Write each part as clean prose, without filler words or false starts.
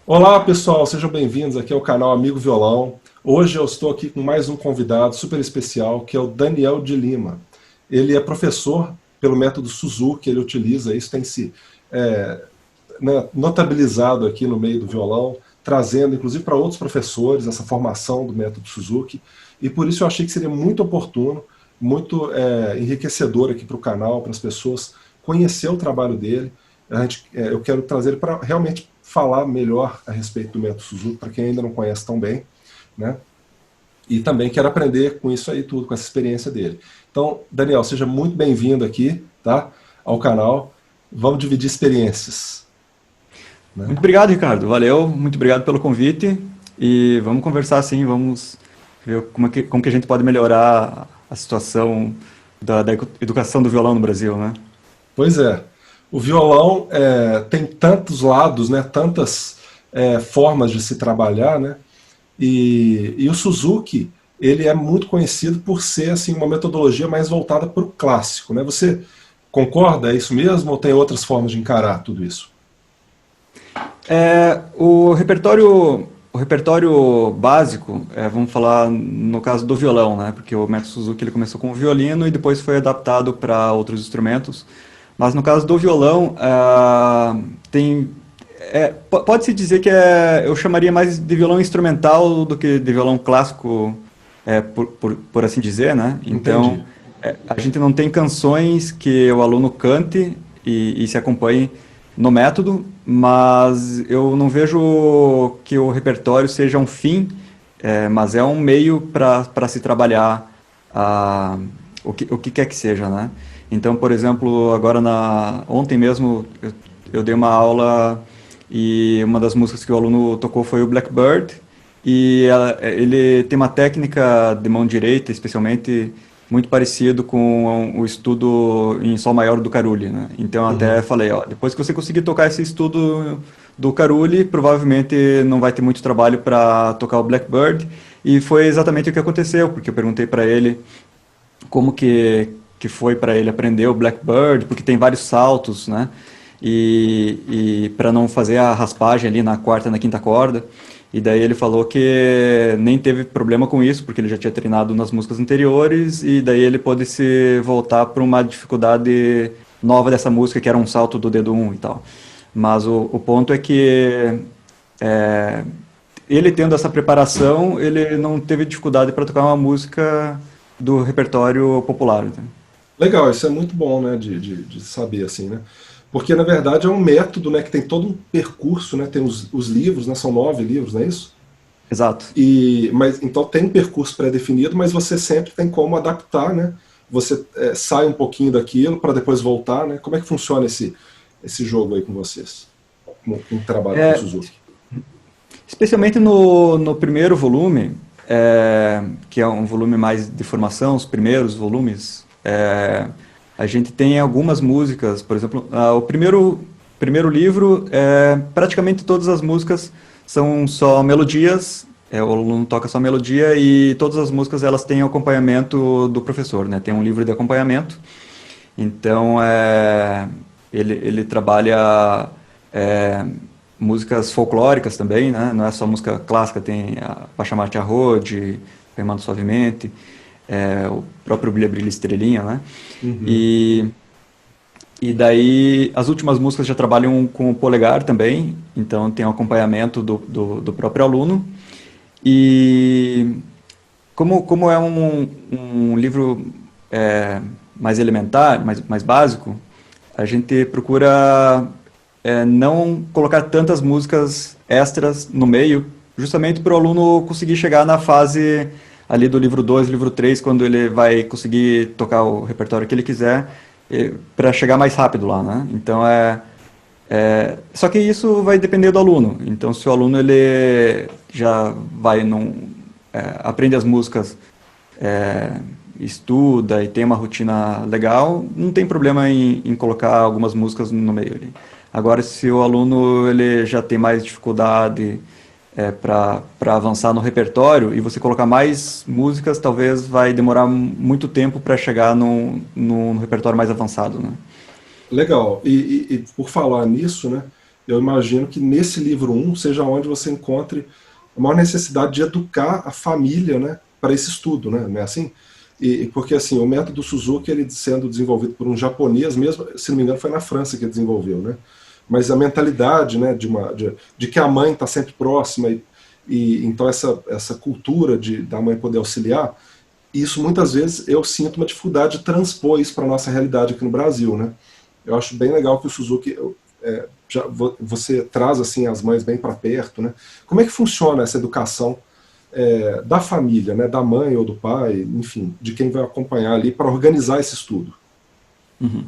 Olá pessoal, sejam bem-vindos aqui ao canal Amigo Violão. Hoje eu estou aqui com mais um convidado super especial, que é o Daniel de Lima. Ele é professor pelo método Suzuki, ele utiliza isso, tem se é, notabilizado aqui no meio do violão, trazendo inclusive para outros professores essa formação do método Suzuki, e por isso eu achei que seria muito oportuno, muito enriquecedor aqui para o canal, para as pessoas conhecer o trabalho dele. Eu quero trazer ele para realmente falar melhor a respeito do método Suzuki, para quem ainda não conhece tão bem, né? E também quero aprender com isso aí tudo, com essa experiência dele. Então, Daniel, seja muito bem-vindo aqui, tá? Ao canal. Vamos dividir experiências, né? Muito obrigado, Ricardo. Valeu, muito obrigado pelo convite. E vamos conversar sim, vamos ver como que a gente pode melhorar a situação da educação do violão no Brasil, né? Pois é. O violão tem tantos lados, né? Tantas formas de se trabalhar, né? E o Suzuki, ele é muito conhecido por ser assim uma metodologia mais voltada para o clássico, né? Você concorda? É isso mesmo? Ou tem outras formas de encarar tudo isso? O repertório básico, vamos falar no caso do violão, né? Porque o método Suzuki ele começou com o violino e depois foi adaptado para outros instrumentos. Mas no caso do violão, pode-se dizer que eu chamaria mais de violão instrumental do que de violão clássico, por assim dizer, né? Então, Entendi. a gente não tem canções que o aluno cante e se acompanhe no método, mas eu não vejo que o repertório seja um fim, mas é um meio para se trabalhar o que quer que seja, né? Então, por exemplo, ontem mesmo eu dei uma aula e uma das músicas que o aluno tocou foi o Blackbird, e ele tem uma técnica de mão direita, especialmente, muito parecido com o estudo em Sol maior do Carulli, né? Então até Uhum. falei, ó, depois que você conseguir tocar esse estudo do Carulli, provavelmente não vai ter muito trabalho para tocar o Blackbird. E foi exatamente o que aconteceu, porque eu perguntei para ele como que foi para ele aprender o Blackbird, porque tem vários saltos, né? E para não fazer a raspagem ali na quarta e na quinta corda. E daí ele falou que nem teve problema com isso, porque ele já tinha treinado nas músicas anteriores, e daí ele pôde se voltar para uma dificuldade nova dessa música, que era um salto do dedo 1 e tal. Mas o ponto é que é, ele tendo essa preparação, ele não teve dificuldade para tocar uma música do repertório popular. Né? Legal, isso é muito bom, né, de saber, assim, né? Porque, na verdade, é um método, né, que tem todo um percurso, né? Tem os livros, né? São 9 livros, não é isso? Exato. Mas, então tem um percurso pré-definido, mas você sempre tem como adaptar, né? Você sai um pouquinho daquilo para depois voltar, né? Como é que funciona esse jogo aí com vocês? Com o trabalho com o É, Suzuki? especialmente no primeiro volume, que é um volume mais de formação, os primeiros volumes, a gente tem algumas músicas, por exemplo, o primeiro livro, praticamente todas as músicas são só melodias, o aluno toca só melodia e todas as músicas elas têm acompanhamento do professor, né? Tem um livro de acompanhamento, então ele trabalha é, músicas folclóricas também, né? Não é só música clássica, tem a Pachamarte Arrode, Remando Suavemente, o próprio Brilha Brilha Estrelinha, né? Uhum. E, e daí as últimas músicas já trabalham com o polegar também, então tem o acompanhamento do próprio aluno. E como é um livro mais elementar, mais básico, a gente procura não colocar tantas músicas extras no meio, justamente para o aluno conseguir chegar na fase ali do livro 2, livro 3, quando ele vai conseguir tocar o repertório que ele quiser, para chegar mais rápido lá, né? Então só que isso vai depender do aluno. Então, se o aluno ele já vai aprende as músicas, é, estuda e tem uma rotina legal, não tem problema em colocar algumas músicas no meio ali. Agora, se o aluno ele já tem mais dificuldade para avançar no repertório e você colocar mais músicas, talvez vai demorar muito tempo para chegar no repertório mais avançado, né? Legal. E por falar nisso, né? eu imagino que nesse livro um seja onde você encontre a maior necessidade de educar a família, né, para esse estudo, né, não é assim? Porque assim, o método Suzuki, ele sendo desenvolvido por um japonês, mesmo, se não me engano, foi na França que ele desenvolveu, né? Mas a mentalidade, né, de que a mãe está sempre próxima então essa cultura da mãe poder auxiliar, isso muitas vezes eu sinto uma dificuldade de transpor isso para a nossa realidade aqui no Brasil, né? Eu acho bem legal que o Suzuki você traz assim as mães bem para perto, né? Como é que funciona essa educação da família, né? Da mãe ou do pai, enfim, de quem vai acompanhar ali para organizar esse estudo? Uhum.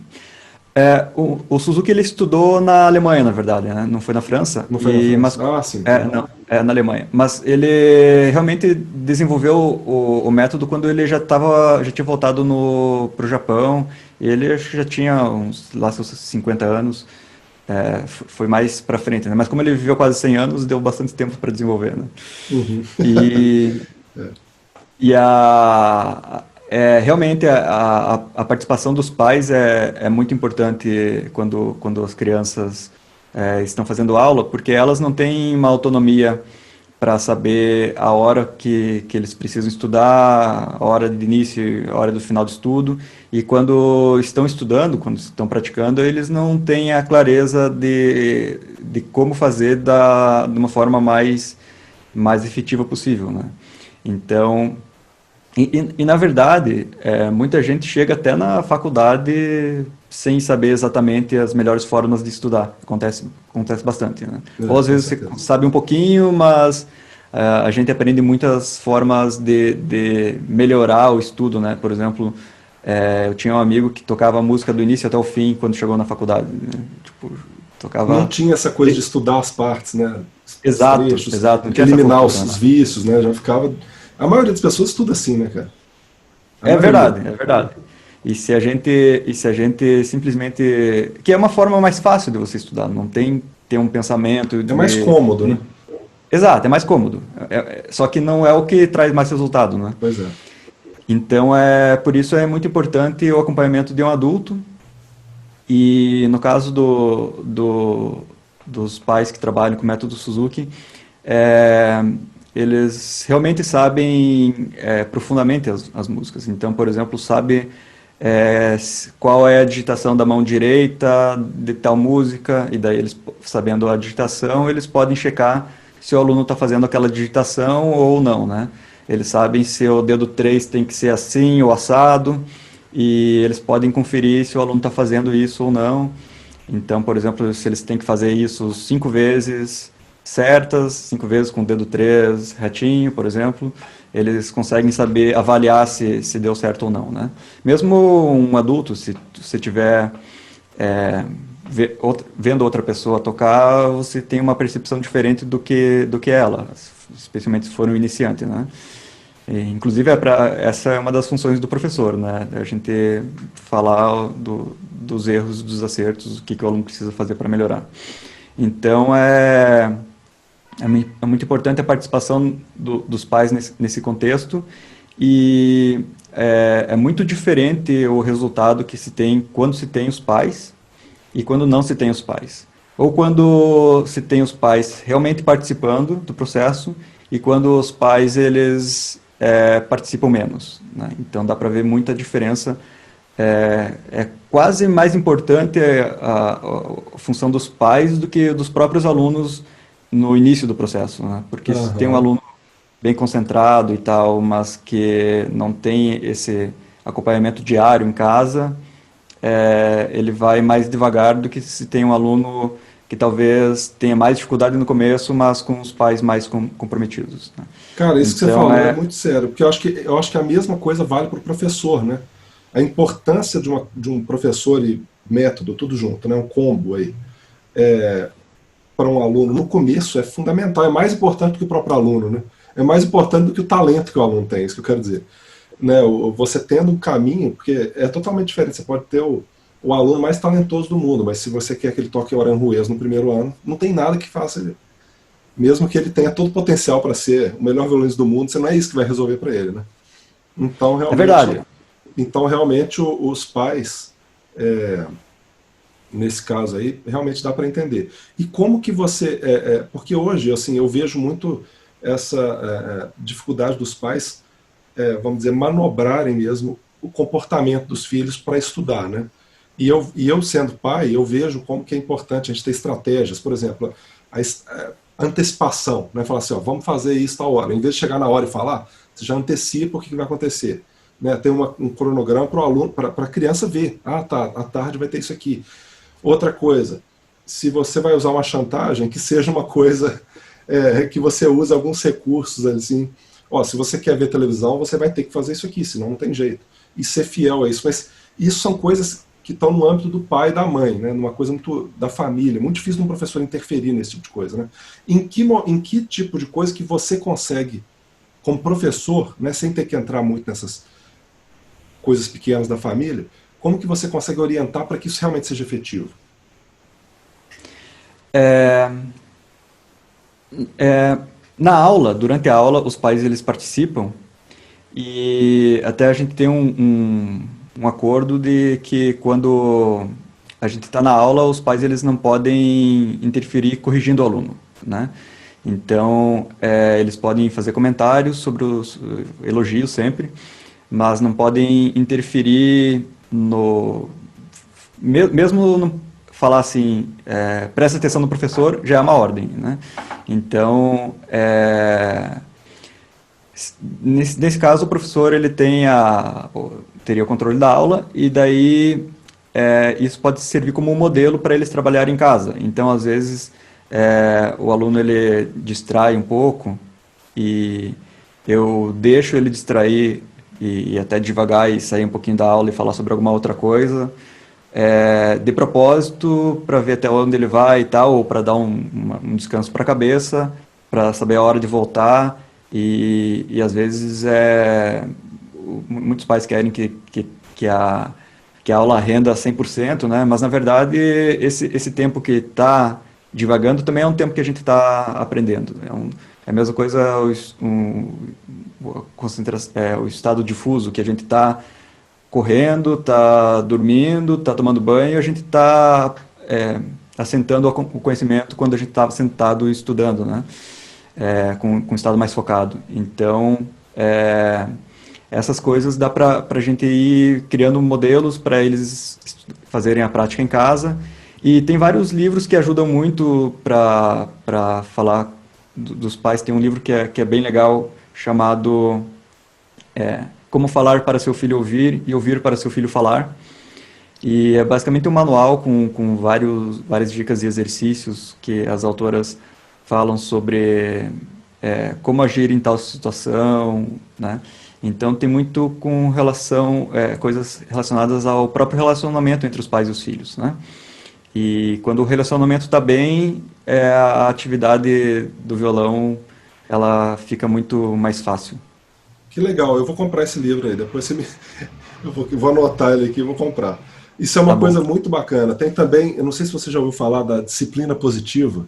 O Suzuki ele estudou na Alemanha, na verdade, né? Não foi na França, Não foi na França? Ah, sim. não, é na Alemanha. Mas ele realmente desenvolveu o método quando ele já tinha voltado para o Japão. Ele acho que já tinha uns lá seus 50 anos. Foi mais para frente, né? Mas como ele viveu quase 100 anos, deu bastante tempo para desenvolver, né? Uhum. E E realmente a participação dos pais é muito importante quando as crianças estão fazendo aula, porque elas não têm uma autonomia para saber a hora que eles precisam estudar, a hora de início, a hora do final do estudo, e quando estão estudando, quando estão praticando, eles não têm a clareza de como fazer de uma forma mais efetiva possível, né? Então, na verdade, muita gente chega até na faculdade sem saber exatamente as melhores formas de estudar. Acontece bastante, né? Ou às Com vezes você certeza. sabe um pouquinho, mas a gente aprende muitas formas de melhorar o estudo, né? Por exemplo, eu tinha um amigo que tocava música do início até o fim quando chegou na faculdade, né? Tipo, Não tocava... tinha essa coisa de estudar as partes, né? Os Exato, trechos, exato, não tinha essa eliminar cultura, os né? vícios, né? Já ficava. A maioria das pessoas estuda assim, né, cara? A É maioria. verdade, é verdade. E se a gente simplesmente, que é uma forma mais fácil de você estudar, não tem ter um pensamento É mais cômodo, né? Exato, é mais cômodo. Só que não é o que traz mais resultado, né? Pois é. Então, por isso é muito importante o acompanhamento de um adulto. E no caso dos pais que trabalham com o método Suzuki, é, eles realmente sabem profundamente as músicas. Então, por exemplo, sabe qual é a digitação da mão direita de tal música, e daí eles, sabendo a digitação, eles podem checar se o aluno está fazendo aquela digitação ou não, né? Eles sabem se o dedo 3 tem que ser assim ou assado, e eles podem conferir se o aluno está fazendo isso ou não. Então, por exemplo, se eles têm que fazer isso 5 vezes certas, 5 vezes com o dedo 3 retinho, por exemplo, eles conseguem saber, avaliar se deu certo ou não, né? Mesmo um adulto, se você tiver vendo outra pessoa tocar, você tem uma percepção diferente do que ela, especialmente se for um iniciante, né? Inclusive, essa é uma das funções do professor, né? A gente falar dos erros, dos acertos, o que o aluno precisa fazer para melhorar. Então, é muito importante a participação dos pais nesse contexto, e é muito diferente o resultado que se tem quando se tem os pais e quando não se tem os pais. Ou quando se tem os pais realmente participando do processo e quando os pais eles participam menos, né? Então dá para ver muita diferença. É quase mais importante a função dos pais do que dos próprios alunos no início do processo, né? Porque se tem um Aham. aluno bem concentrado e tal, mas que não tem esse acompanhamento diário em casa, ele vai mais devagar do que se tem um aluno que talvez tenha mais dificuldade no começo, mas com os pais mais comprometidos, né? Cara, isso que você Então, falou é muito sério, porque eu acho que a mesma coisa vale para o professor, né? A importância de um professor e método, tudo junto, né? Um combo aí, para um aluno no começo é fundamental, é mais importante do que o próprio aluno, né? É mais importante do que o talento que o aluno tem, isso que eu quero dizer. Né? Você tendo um caminho, porque é totalmente diferente, você pode ter o aluno mais talentoso do mundo, mas se você quer que ele toque Oranjuez no primeiro ano, não tem nada que faça ele. Mesmo que ele tenha todo o potencial para ser o melhor violonista do mundo, você não é isso que vai resolver para ele, né? Então, é realmente, verdade. os pais, nesse caso aí, realmente dá para entender. E como que você... porque hoje, assim, eu vejo muito essa dificuldade dos pais, vamos dizer, manobrarem mesmo o comportamento dos filhos para estudar, né? E eu, sendo pai, eu vejo como que é importante a gente ter estratégias, por exemplo, a antecipação, né? Falar assim, ó, vamos fazer isso tal hora. Em vez de chegar na hora e falar, você já antecipa o que vai acontecer. Né? Tem um cronograma para o aluno, para a criança ver. Ah, tá, à tarde vai ter isso aqui. Outra coisa, se você vai usar uma chantagem, que seja uma coisa que você use alguns recursos assim. Ó, se você quer ver televisão, você vai ter que fazer isso aqui, senão não tem jeito. E ser fiel a isso. Mas isso são coisas que estão no âmbito do pai e da mãe, né? Numa coisa muito da família. Muito difícil de um professor interferir nesse tipo de coisa. Né? Em que tipo de coisa que você consegue, como professor, né, sem ter que entrar muito nessas coisas pequenas da família, como que você consegue orientar para que isso realmente seja efetivo? É, é, na aula, durante a aula, os pais eles participam e até a gente tem um acordo de que quando a gente está na aula, os pais eles não podem interferir corrigindo o aluno, né? Então, eles podem fazer comentários sobre os elogios sempre, mas não podem interferir no mesmo não falar assim, presta atenção no professor, já é uma ordem, né? Então, nesse caso, o professor ele teria o controle da aula e daí isso pode servir como um modelo para eles trabalharem em casa. Então, às vezes, o aluno ele distrai um pouco e eu deixo ele distrair e até devagar e sair um pouquinho da aula e falar sobre alguma outra coisa, de propósito, para ver até onde ele vai e tal, ou para dar um descanso para a cabeça, para saber a hora de voltar. E às vezes muitos pais querem que a aula renda 100%, né? Mas na verdade esse tempo que está divagando também é um tempo que a gente está aprendendo. É a mesma coisa o estado difuso, que a gente está correndo, está dormindo, está tomando banho, a gente está assentando o conhecimento quando a gente estava sentado estudando, né? Com um estado mais focado. Então, essas coisas dá para a gente ir criando modelos para eles fazerem a prática em casa. E tem vários livros que ajudam muito para falar dos pais. Tem um livro que é bem legal, chamado Como Falar para Seu Filho Ouvir e Ouvir para Seu Filho Falar. E é basicamente um manual com várias dicas e exercícios que as autoras falam sobre como agir em tal situação, né? Então tem muito com coisas relacionadas ao próprio relacionamento entre os pais e os filhos, né? E quando o relacionamento está bem, a atividade do violão ela fica muito mais fácil. Que legal, eu vou comprar esse livro aí, depois você me... eu vou anotar ele aqui e vou comprar. Isso é Tá uma bom. coisa muito bacana. Tem também, eu não sei se você já ouviu falar da disciplina positiva,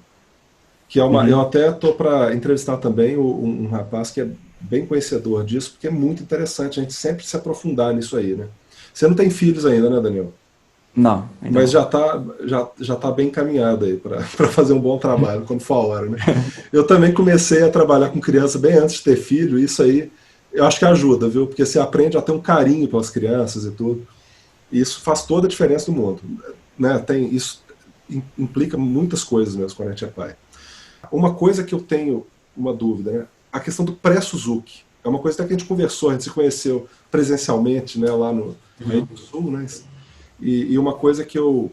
que é eu Uhum. até estou para entrevistar também um rapaz que é bem conhecedor disso, porque é muito interessante a gente sempre se aprofundar nisso aí, né? Você não tem filhos ainda, né, Daniel? Não, ainda Mas não. já tá bem encaminhado aí para para fazer um bom trabalho quando for a hora, né? Eu também comecei a trabalhar com criança bem antes de ter filho, e isso aí eu acho que ajuda, viu? Porque você aprende a ter um carinho pelas crianças e tudo. E isso faz toda a diferença no mundo, né? Isso implica muitas coisas mesmo quando a gente é pai. Uma coisa que eu tenho uma dúvida, né? A questão do pré-Suzuki. É uma coisa até que a gente conversou, a gente se conheceu presencialmente, né, lá no aí Uhum. no Sul, né? E uma coisa que eu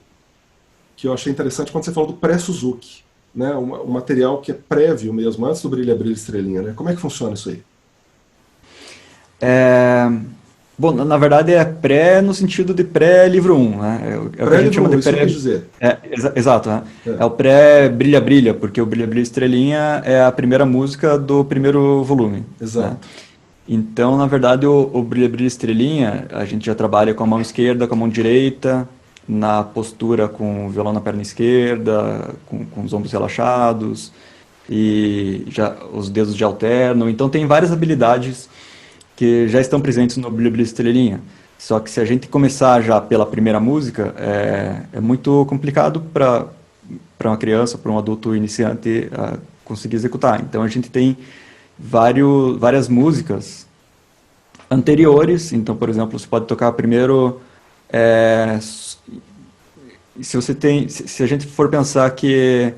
achei interessante quando você falou do pré-Suzuki, né? Um material que é prévio mesmo, antes do Brilha Brilha Estrelinha, né? Como é que funciona isso aí? É, Bom, na verdade é pré no sentido de pré-livro um, né? É o que a gente Pré-livro chama de um, isso que eu quis pré... dizer. Exato, né? É É, o pré-brilha-brilha, porque o Brilha Brilha Estrelinha é a primeira música do primeiro volume, né? exato. Então, na verdade, o Brilha Brilha Estrelinha, a gente já trabalha com a mão esquerda, com a mão direita, na postura com o violão na perna esquerda, com os ombros relaxados, e já os dedos de alterno. Então, tem várias habilidades que já estão presentes no Brilha Brilha Estrelinha. Só que se a gente começar já pela primeira música, é muito complicado para uma criança, para um adulto iniciante conseguir executar. Então a gente tem várias músicas anteriores. Então, por exemplo, você pode tocar primeiro. é, se a gente for pensar que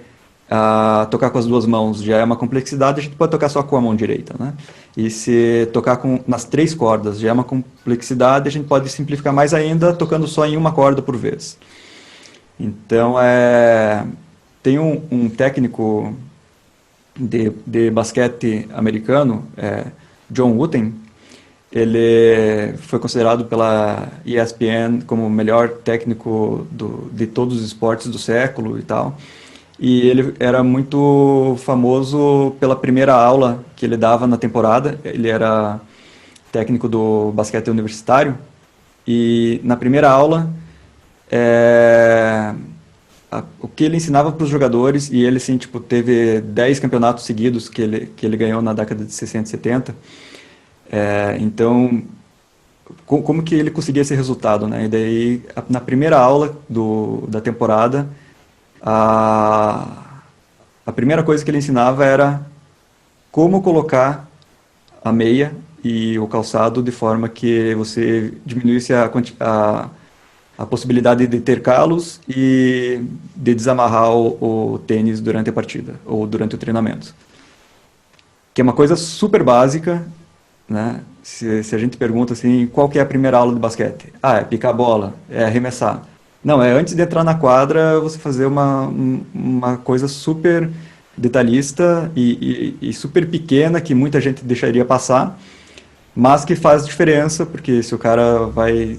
tocar com as duas mãos já é uma complexidade, a gente pode tocar só com a mão direita, né? E se tocar nas três cordas já é uma complexidade, a gente pode simplificar mais ainda tocando só em uma corda por vez. Então, tem um técnico de basquete americano, John Wooten. Ele foi considerado pela ESPN como o melhor técnico de todos os esportes do século e tal. E ele era muito famoso pela primeira aula que ele dava na temporada. Ele era técnico do basquete universitário. E na primeira aula, o que ele ensinava para os jogadores, e ele assim, tipo, teve 10 campeonatos seguidos que ele ganhou na década de 60 e 70. Então, como que ele conseguia esse resultado, né? E daí, na primeira aula da temporada, a primeira coisa que ele ensinava era como colocar a meia e o calçado de forma que você diminuísse a possibilidade de ter calos e de desamarrar o tênis durante a partida ou durante o treinamento. Que é uma coisa super básica, né? Se a gente pergunta assim, qual que é a primeira aula de basquete? É picar a bola, é arremessar. Não, é antes de entrar na quadra você fazer uma coisa super detalhista e super pequena que muita gente deixaria passar, mas que faz diferença, porque se o cara vai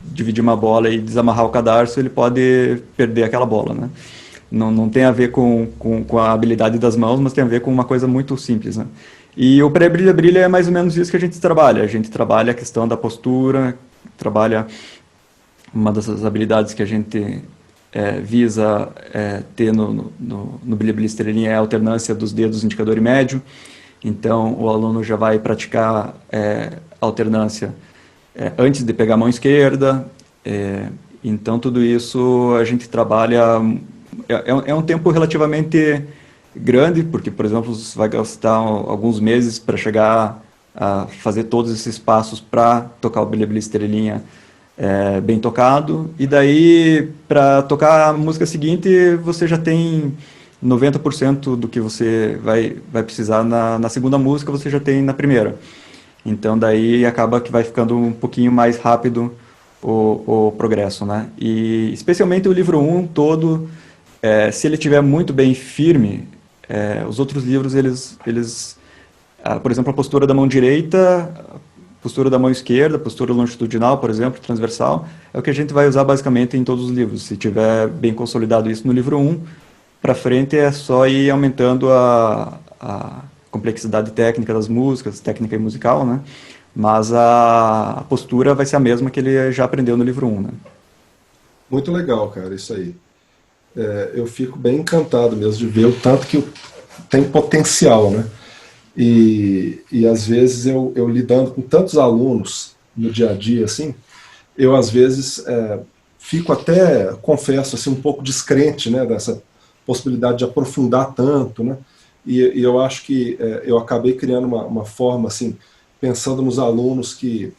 dividir uma bola e desamarrar o cadarço, ele pode perder aquela bola, né? Não tem a ver com a habilidade das mãos, mas tem a ver com uma coisa muito simples, né? E o pré-brilha-brilha é mais ou menos isso que a gente trabalha. A gente trabalha a questão da postura, trabalha uma das habilidades que a gente visa ter no brilha-brilha estrelinha é a alternância dos dedos indicador e médio. Então, o aluno já vai praticar a alternância antes de pegar a mão esquerda. Então, tudo isso a gente trabalha. É um tempo relativamente grande, porque, por exemplo, você vai gastar alguns meses para chegar a fazer todos esses passos para tocar o brilha-brilha estrelinha bem tocado. E daí, para tocar a música seguinte, você já tem 90% do que você vai precisar na segunda música, você já tem na primeira. Então, daí acaba que vai ficando um pouquinho mais rápido o progresso, né? E especialmente o livro 1 todo, se ele estiver muito bem firme, os outros livros, por exemplo, a postura da mão direita, a postura da mão esquerda, a postura longitudinal, por exemplo, transversal, é o que a gente vai usar basicamente em todos os livros. Se tiver bem consolidado isso no livro 1, para frente é só ir aumentando a complexidade técnica das músicas, técnica e musical, né? Mas a postura vai ser a mesma que ele já aprendeu no livro 1, né? Muito legal, cara, isso aí. Eu fico bem encantado mesmo de ver o tanto que tem potencial, né? E às vezes eu lidando com tantos alunos no dia a dia, assim, eu às vezes fico até, confesso, assim, um pouco descrente, né, dessa possibilidade de aprofundar tanto, né? E eu acho que eu acabei criando uma forma, assim, pensando nos alunos que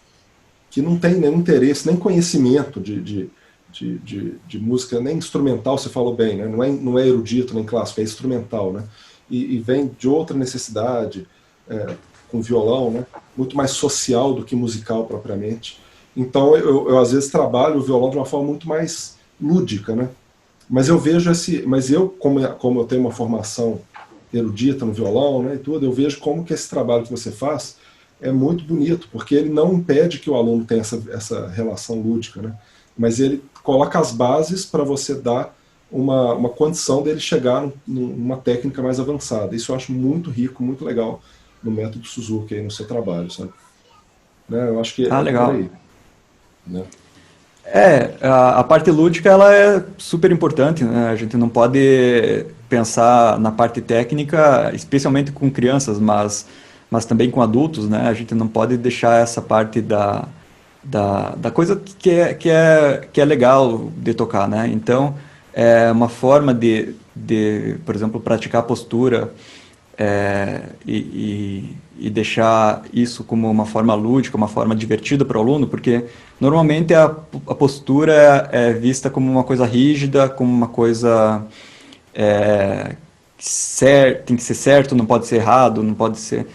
não têm nenhum interesse, nem conhecimento de música, nem instrumental, você falou bem, né? Não é erudito nem clássico, é instrumental, né? E vem de outra necessidade, com violão, né? Muito mais social do que musical propriamente. Então eu às vezes trabalho o violão de uma forma muito mais lúdica, né? Mas eu vejo como eu tenho uma formação erudita no violão, né, e tudo, eu vejo como que esse trabalho que você faz é muito bonito, porque ele não impede que o aluno tenha essa relação lúdica, né? Mas ele coloca as bases para você dar uma condição dele chegar numa técnica mais avançada. Isso eu acho muito rico, muito legal no método Suzuki aí no seu trabalho, sabe? Né? Eu acho que é por Legal. aí. Né? A parte lúdica ela é super importante, né? A gente não pode pensar na parte técnica, especialmente com crianças, mas também com adultos, né? A gente não pode deixar essa parte da coisa que é legal de tocar, né? Então, é uma forma por exemplo, praticar a postura e deixar isso como uma forma lúdica, uma forma divertida para o aluno, porque normalmente a postura é vista como uma coisa rígida, como uma coisa tem que ser certo, não pode ser errado, não pode ser.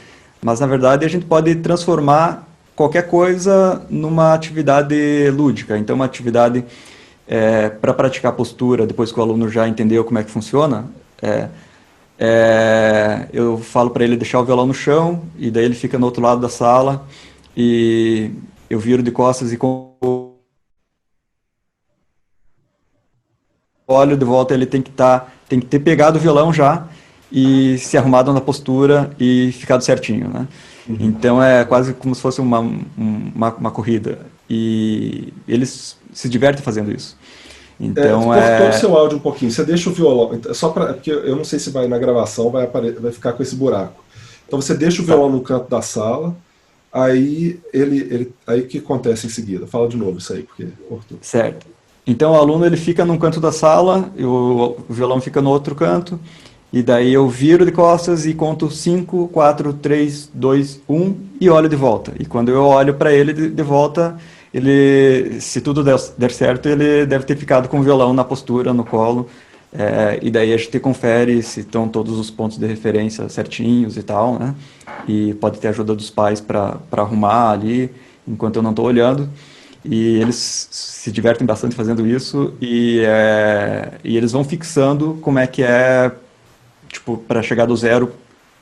Mas na verdade a gente pode transformar qualquer coisa numa atividade lúdica. Então, uma atividade para praticar postura, depois que o aluno já entendeu como é que funciona, eu falo para ele deixar o violão no chão, e daí ele fica no outro lado da sala, e eu viro de costas e olho de volta, ele tem que ter pegado o violão já e se arrumado na postura e ficado certinho, né? Uhum. Então é quase como se fosse uma corrida. E eles se divertem fazendo isso. Então Cortou o seu áudio um pouquinho. Você deixa o violão. Só para. Porque eu não sei se vai na gravação vai ficar com esse buraco. Então você deixa o violão no canto da sala. Aí aí o que acontece em seguida? Fala de novo isso aí, porque cortou. certo. Então o aluno ele fica num canto da sala, e o violão fica no outro canto, e daí eu viro de costas e conto 5, 4, 3, 2, 1 e olho de volta. E quando eu olho para ele de volta, se tudo der certo, ele deve ter ficado com o violão na postura, no colo. E daí a gente confere se estão todos os pontos de referência certinhos e tal, né? E pode ter ajuda dos pais para arrumar ali, enquanto eu não estou olhando. E eles se divertem bastante fazendo isso, e eles vão fixando como é que tipo, para chegar do zero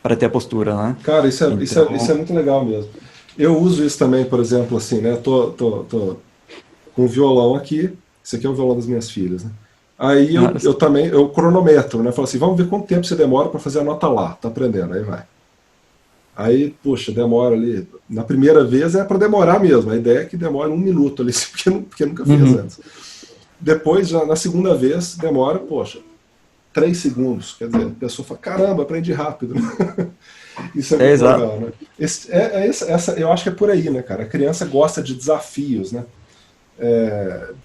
para ter a postura, né? Cara, isso é Então, muito legal mesmo. Eu uso isso também, por exemplo, assim, né? Tô com o violão aqui. Esse aqui é o violão das minhas filhas, né? Aí eu também, eu cronometro, né? Falo assim, vamos ver quanto tempo você demora para fazer a nota lá. Tá aprendendo, aí vai. Aí, poxa, demora ali. Na primeira vez é para demorar mesmo. A ideia é que demore 1 minuto ali, porque nunca fez uhum, antes. Depois, já na segunda vez, demora, poxa, 3 segundos. Quer dizer, a pessoa fala, caramba, aprendi rápido. Isso é muito exato. legal, né? Eu acho que é por aí, né, cara? A criança gosta de desafios, né?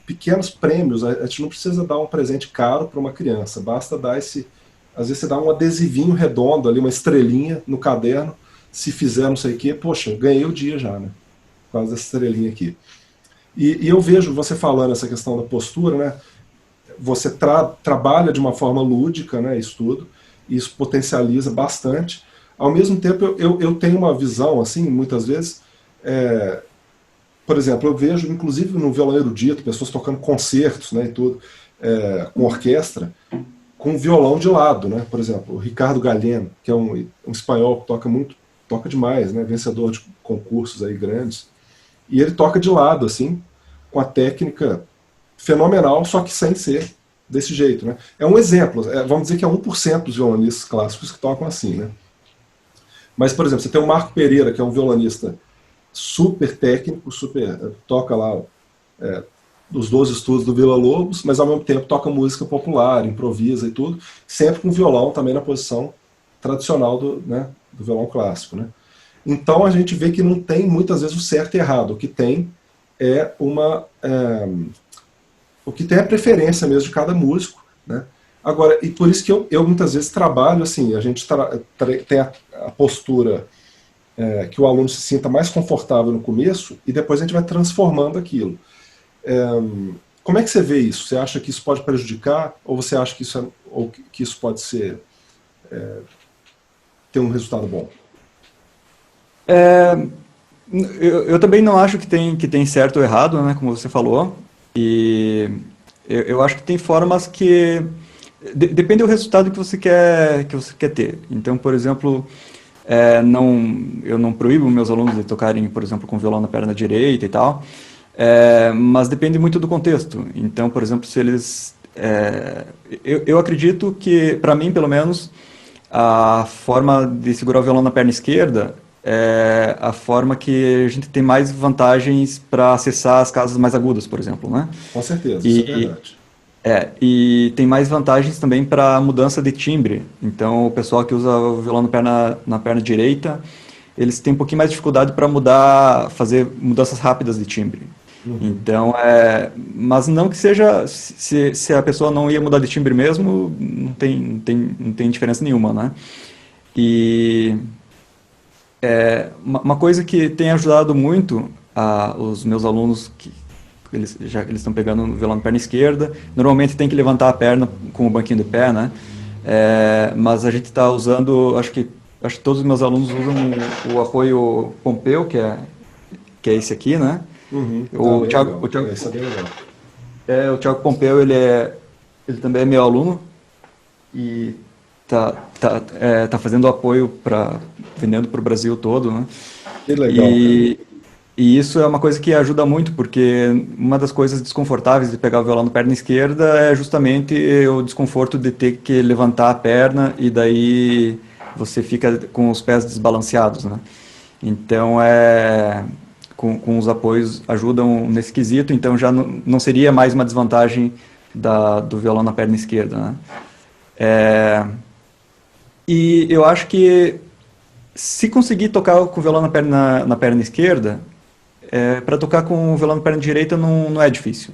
Pequenos prêmios, a gente não precisa dar um presente caro para uma criança, basta dar esse. Às vezes você dá um adesivinho redondo ali, uma estrelinha no caderno, se fizer não sei o quê, poxa, ganhei o dia já, né? Com essa estrelinha aqui. E eu vejo você falando essa questão da postura, né? Você trabalha de uma forma lúdica, né? Isso tudo, e isso potencializa bastante. Ao mesmo tempo, eu tenho uma visão, assim, muitas vezes, é, por exemplo, eu vejo, inclusive no violão erudito, pessoas tocando concertos, né, e tudo, com orquestra, com violão de lado, né? Por exemplo, o Ricardo Galeno, que é um espanhol que toca demais, né? Vencedor de concursos aí grandes, e ele toca de lado, assim, com a técnica fenomenal, só que sem ser desse jeito, né? É um exemplo, vamos dizer que é 1% dos violonistas clássicos que tocam assim, né? Mas, por exemplo, você tem o Marco Pereira, que é um violonista super técnico, toca lá os 12 estudos do Villa-Lobos, mas ao mesmo tempo toca música popular, improvisa e tudo, sempre com violão também na posição tradicional né, do violão clássico. Né? Então a gente vê que não tem muitas vezes o certo e errado, o que tem é o que tem é a preferência mesmo de cada músico. Né? Agora, e por isso que eu muitas vezes trabalho assim, a gente tem a postura que o aluno se sinta mais confortável no começo e depois a gente vai transformando aquilo. Como é que você vê isso? Você acha que isso pode prejudicar ou você acha que isso pode ter um resultado bom? Eu também não acho que tem certo ou errado, né, como você falou. E eu acho que tem formas que depende do resultado que você quer ter. Então, por exemplo, eu não proíbo meus alunos de tocarem, por exemplo, com violão na perna direita e tal, mas depende muito do contexto. Então, por exemplo, se eles... eu acredito que, para mim, pelo menos, a forma de segurar o violão na perna esquerda é a forma que a gente tem mais vantagens para acessar as casas mais agudas, por exemplo, né? Com certeza, isso é E, verdade. e tem mais vantagens também para mudança de timbre. Então, o pessoal que usa o violão na perna direita eles têm um pouquinho mais de dificuldade para mudar, fazer mudanças rápidas de timbre. Uhum. Então, mas não que seja, se a pessoa não ia mudar de timbre mesmo, não tem diferença nenhuma, né? E uma coisa que tem ajudado muito os meus alunos, já que eles estão pegando o violão na perna esquerda, normalmente tem que levantar a perna com o banquinho de pé, né? Mas a gente está usando, acho que todos os meus alunos usam o apoio Pompeu, que é esse aqui, né? Uhum. Ah, O bem Thiago, legal. Isso é bem legal. o Thiago Pompeu, ele também é meu aluno e tá fazendo apoio vendendo para o Brasil todo, né? Que legal, cara. E, e isso é uma coisa que ajuda muito, porque uma das coisas desconfortáveis de pegar o violão na perna esquerda é justamente o desconforto de ter que levantar a perna e daí você fica com os pés desbalanceados, né? Então, com os apoios ajudam nesse quesito, então já não seria mais uma desvantagem do violão na perna esquerda, né? É, e eu acho que se conseguir tocar com o violão na perna esquerda, para tocar com o violão na perna direita não é difícil.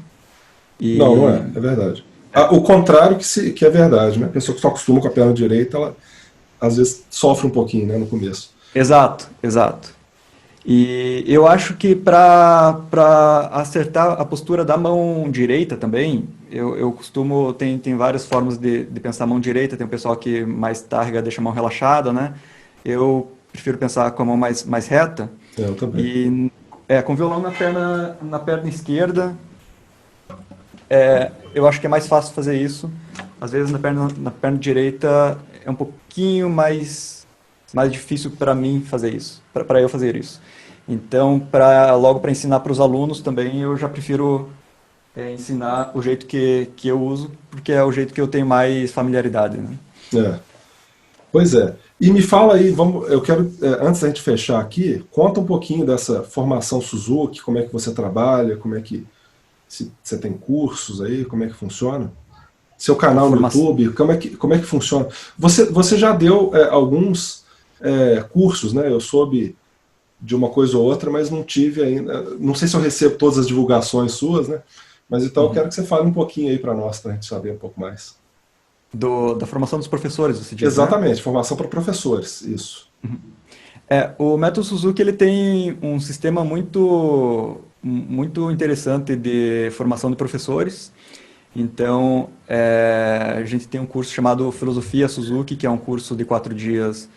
Não, não E é. É verdade. Ah, o contrário que é verdade, né? A pessoa que só acostuma com a perna direita, ela às vezes sofre um pouquinho, né, no começo. exato, exato. E eu acho que para acertar a postura da mão direita também, eu costumo, tem várias formas de pensar a mão direita, tem o pessoal que mais targa deixa a mão relaxada, né? Eu prefiro pensar com a mão mais reta. Eu também. E com o violão na perna esquerda, eu acho que é mais fácil fazer isso. Às vezes na perna direita é um pouquinho mais difícil para mim fazer isso, para eu fazer isso. Então, logo para ensinar para os alunos também, eu já prefiro ensinar o jeito que eu uso, porque é o jeito que eu tenho mais familiaridade, né? É. Pois é. E me fala aí, eu quero, antes da gente fechar aqui, conta um pouquinho dessa formação Suzuki, como é que você trabalha, como é que se você tem cursos aí, como é que funciona? Seu A canal no formação. YouTube, como é que funciona? Você já deu alguns cursos, né? Eu soube de uma coisa ou outra, mas não tive ainda. Não sei se eu recebo todas as divulgações suas, né? Mas então eu quero que você fale um pouquinho aí para nós, para a gente saber um pouco mais. Da formação dos professores, você diz, né? Exatamente, formação para professores, isso. O método Suzuki ele tem um sistema muito interessante de formação de professores. Então, a gente tem um curso chamado Filosofia Suzuki, que é um curso de 4 dias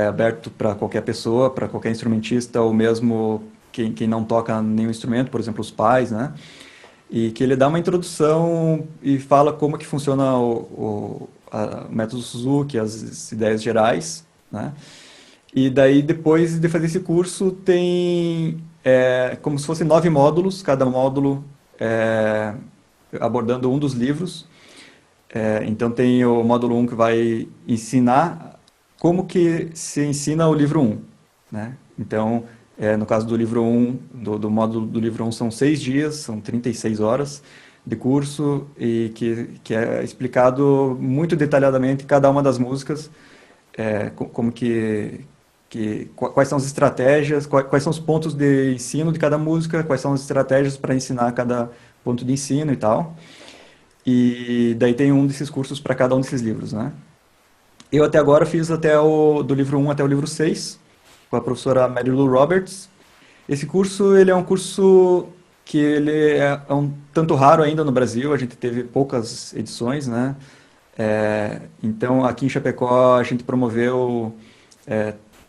aberto para qualquer pessoa, para qualquer instrumentista, ou mesmo quem não toca nenhum instrumento, por exemplo, os pais, né? E que ele dá uma introdução e fala como que funciona o método Suzuki, as ideias gerais, né? E daí, depois de fazer esse curso, tem como se fossem 9 módulos, cada módulo abordando um dos livros. Então, tem o módulo um que vai ensinar como que se ensina o livro um, né? Então, no caso do livro um, do módulo do livro um são 6 dias, são 36 horas de curso, e que é explicado muito detalhadamente cada uma das músicas, como quais são as estratégias, quais são os pontos de ensino de cada música, quais são as estratégias para ensinar cada ponto de ensino e tal. E daí tem um desses cursos para cada um desses livros, né? Eu até agora fiz do livro um até o livro 6 com a professora Mary Lou Roberts. Esse curso, ele é um curso que ele é um tanto raro ainda no Brasil, a gente teve poucas edições, né? Então, aqui em Chapecó, a gente promoveu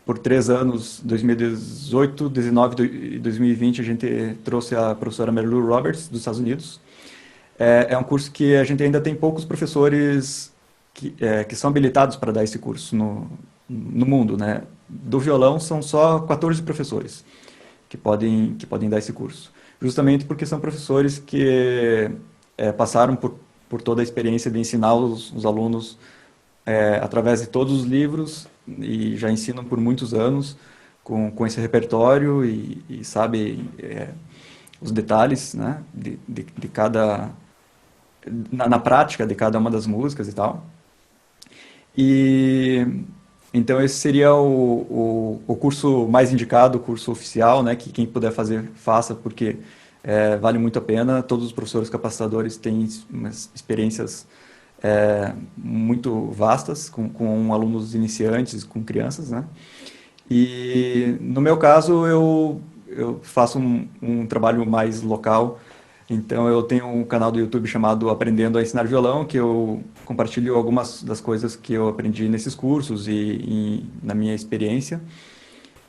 por 3 anos, 2018, 2019 e 2020, a gente trouxe a professora Mary Lou Roberts, dos Estados Unidos. É um curso que a gente ainda tem poucos professores que são habilitados para dar esse curso no mundo, né? Do violão são só 14 professores que podem dar esse curso. Justamente porque são professores que passaram por toda a experiência de ensinar os alunos através de todos os livros e já ensinam por muitos anos com esse repertório e sabem os detalhes, né, de cada na prática de cada uma das músicas e tal. E Então esse seria o curso mais indicado, o curso oficial, né, que quem puder fazer, faça, porque vale muito a pena. Todos os professores capacitadores têm umas experiências muito vastas com alunos iniciantes, com crianças, né? E no meu caso eu faço um trabalho mais local. Então eu tenho um canal do YouTube chamado Aprendendo a Ensinar Violão, que eu compartilho algumas das coisas que eu aprendi nesses cursos e na minha experiência.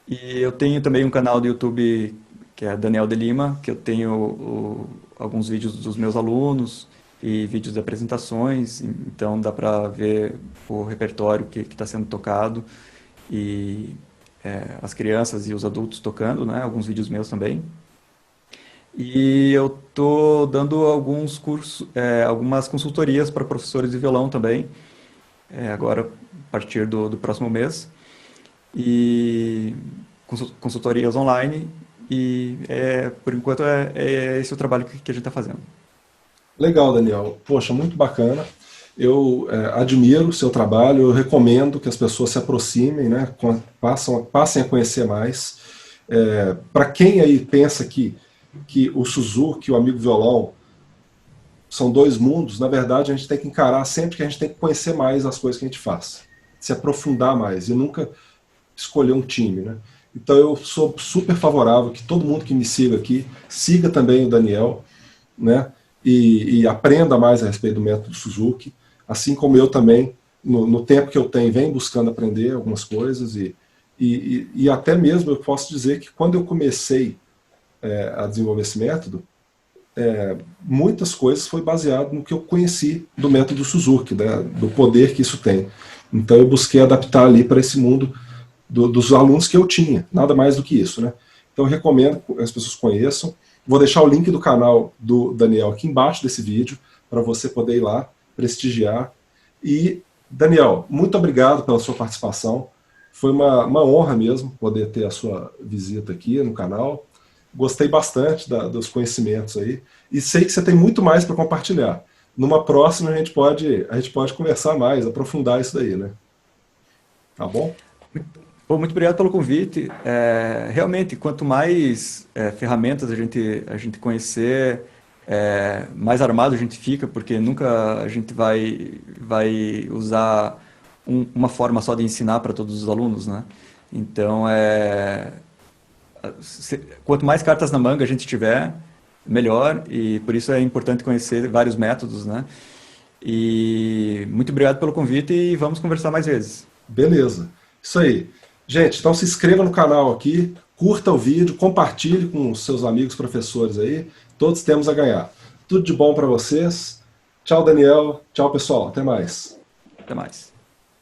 E eu tenho também um canal do YouTube que é Daniel de Lima, que eu tenho alguns vídeos dos meus alunos e vídeos de apresentações, então dá para ver o repertório que está sendo tocado e as crianças e os adultos tocando, né? Alguns vídeos meus também. E eu tô dando alguns cursos, algumas consultorias para professores de violão também, agora a partir do próximo mês. E consultorias online. E por enquanto é esse o trabalho que a gente está fazendo. Legal, Daniel. Poxa, muito bacana. Eu admiro o seu trabalho, eu recomendo que as pessoas se aproximem, né, passem a conhecer mais. Para quem aí pensa que o Suzuki e o Amigo Violão são dois mundos, na verdade a gente tem que encarar sempre que a gente tem que conhecer mais as coisas que a gente faz, se aprofundar mais e nunca escolher um time, né? Então eu sou super favorável que todo mundo que me siga aqui siga também o Daniel, né? E aprenda mais a respeito do método Suzuki, assim como eu também, no tempo que eu tenho, venho buscando aprender algumas coisas e até mesmo eu posso dizer que quando eu comecei a desenvolver esse método, muitas coisas foi baseado no que eu conheci do método Suzuki, né, do poder que isso tem. Então eu busquei adaptar ali para esse mundo dos alunos que eu tinha, nada mais do que isso, né? Então eu recomendo que as pessoas conheçam. Vou deixar o link do canal do Daniel aqui embaixo desse vídeo, para você poder ir lá, prestigiar. E, Daniel, muito obrigado pela sua participação. Foi uma honra mesmo poder ter a sua visita aqui no canal. Gostei bastante dos conhecimentos aí. E sei que você tem muito mais para compartilhar. Numa próxima a gente pode conversar mais, aprofundar isso daí, né? Tá bom? Pô, muito obrigado pelo convite. Realmente, quanto mais ferramentas a gente conhecer, mais armado a gente fica, porque nunca a gente vai usar uma forma só de ensinar para todos os alunos, né? Então, quanto mais cartas na manga a gente tiver, melhor, e por isso é importante conhecer vários métodos, né? E muito obrigado pelo convite e vamos conversar mais vezes. Beleza. Isso aí. Gente, então se inscreva no canal aqui, curta o vídeo, compartilhe com os seus amigos professores aí. Todos temos a ganhar. Tudo de bom para vocês. Tchau, Daniel. Tchau, pessoal. Até mais. Até mais.